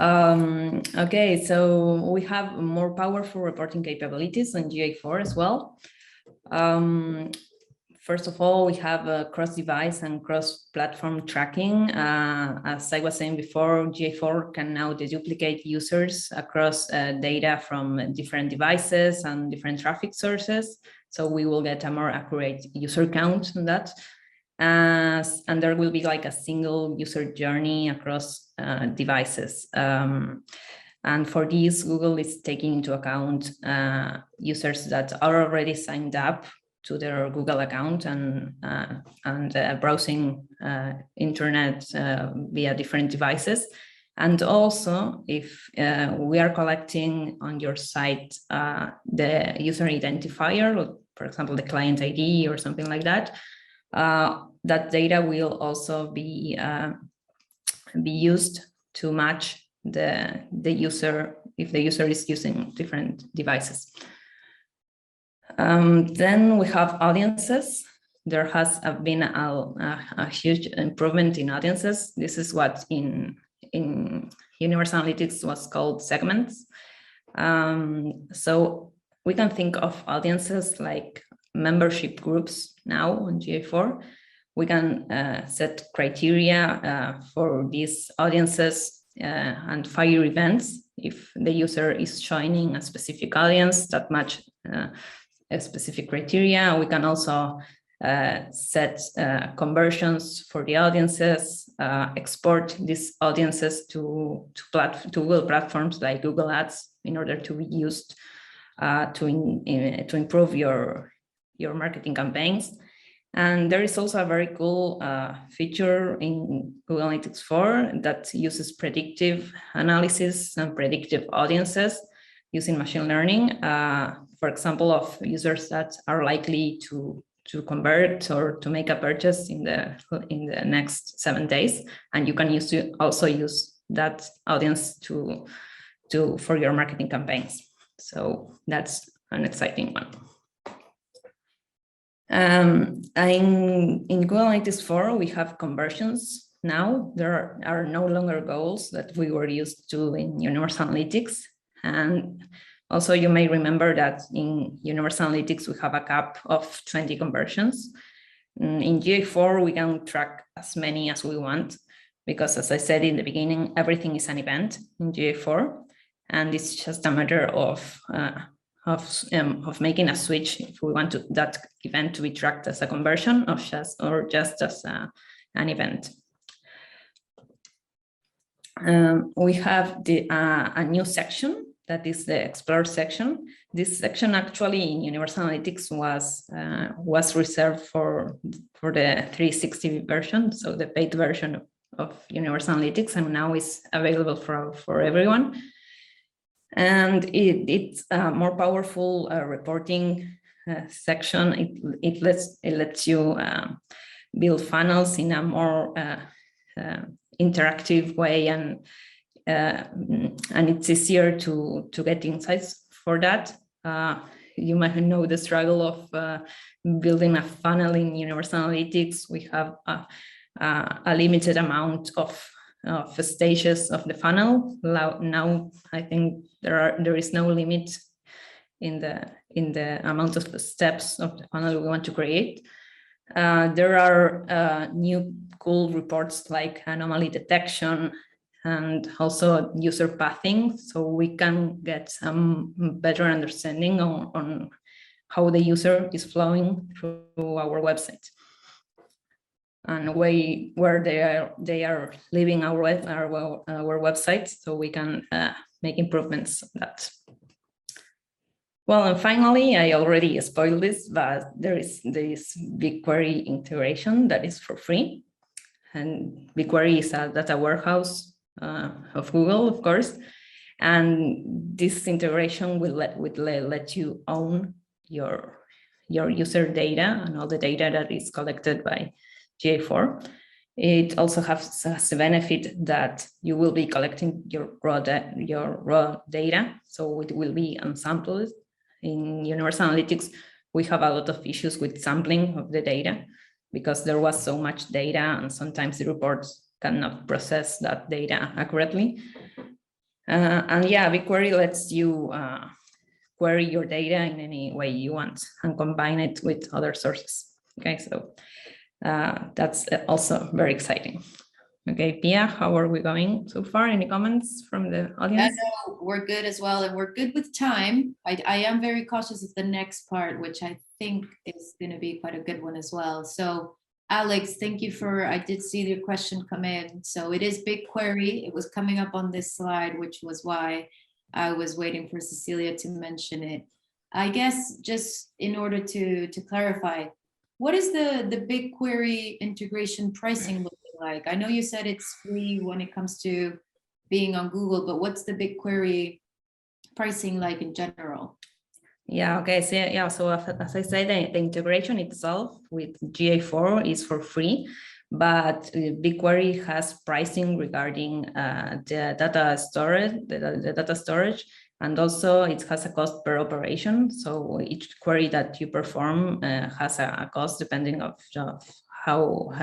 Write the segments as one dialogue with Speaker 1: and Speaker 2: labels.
Speaker 1: Okay, so we have more powerful reporting capabilities on GA4 as well. First of all, we have cross-device and cross-platform tracking. As I was saying before, GA4 can now deduplicate users across data from different devices and different traffic sources. So we will get a more accurate user count on that. And there will be like a single user journey across devices. And for this, Google is taking into account users that are already signed up to their Google account and browsing internet via different devices. And also, if we are collecting on your site the user identifier, for example, the client ID or something like that, that data will also be used to match the user if the user is using different devices. Then we have audiences. There has been a huge improvement in audiences. This is what in Universal Analytics was called segments. So we can think of audiences like membership groups now on GA4. We can set criteria for these audiences and fire events if the user is joining a specific audience that match a specific criteria. We can also set conversions for the audiences, export these audiences to Google platforms like Google Ads in order to be used to improve your marketing campaigns. And there is also a very cool feature in Google Analytics 4 that uses predictive analysis and predictive audiences using machine learning, for example, of users that are likely to convert or to make a purchase in the next 7 days. And you can also use that audience for your marketing campaigns. So that's an exciting one. In Google Analytics 4, we have conversions now. There are no longer goals that we were used to in Universal Analytics. And also you may remember that in Universal Analytics, we have a cap of 20 conversions. In GA4, we can track as many as we want, because as I said in the beginning, everything is an event in GA4. And it's just a matter of making a switch if we want that event to be tracked as a conversion or just as an event. We have a new section that is the Explore section. This section actually in Universal Analytics was reserved for the 360 version, so the paid version of Universal Analytics, and now is available for everyone. And it's a more powerful reporting section. It lets you build funnels in a more interactive way, and it's easier to get insights for that. You might know the struggle of building a funnel in Universal Analytics. We have a limited amount of stages of the funnel. Now I think there is no limit in the amount of steps of the funnel we want to create. There are new cool reports like anomaly detection and also user pathing, so we can get some better understanding on how the user is flowing through our website and where they are leaving our website, so we can make improvements on that. Well, and finally, I already spoiled this, but there is this BigQuery integration that is for free. And BigQuery is a data warehouse of Google, of course. And this integration will let you own your user data and all the data that is collected by GA4. It also has the benefit that you will be collecting your raw data, so it will be unsampled. In Universal Analytics, we have a lot of issues with sampling of the data because there was so much data and sometimes the reports cannot process that data accurately. And yeah, BigQuery lets you query your data in any way you want and combine it with other sources. Okay, so that's also very exciting. Okay, Pia, how are we going so far? Any comments from the audience?
Speaker 2: Yeah, no, we're good as well, and we're good with time. I am very cautious of the next part, which I think is going to be quite a good one as well. So, Alex, thank you for, I did see your question come in. So it is BigQuery. It was coming up on this slide, which was why I was waiting for Cecilia to mention it. I guess just in order to clarify, what is the BigQuery integration pricing looking like? I know you said it's free when it comes to being on Google, but what's the BigQuery pricing like in general?
Speaker 1: Yeah, okay, so yeah, so as I said, the integration itself with GA4 is for free, but BigQuery has pricing regarding the data storage, and also it has a cost per operation. So each query that you perform has a cost depending of how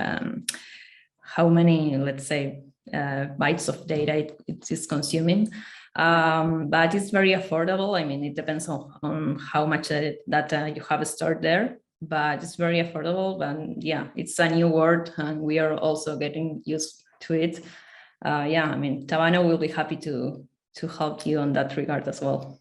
Speaker 1: many, let's say, bytes of data it is consuming. But it's very affordable. I mean, it depends on how much data you have stored there, but it's very affordable. And yeah, it's a new word and we are also getting used to it. Yeah, I mean, Tavano will be happy to help you on that regard as well.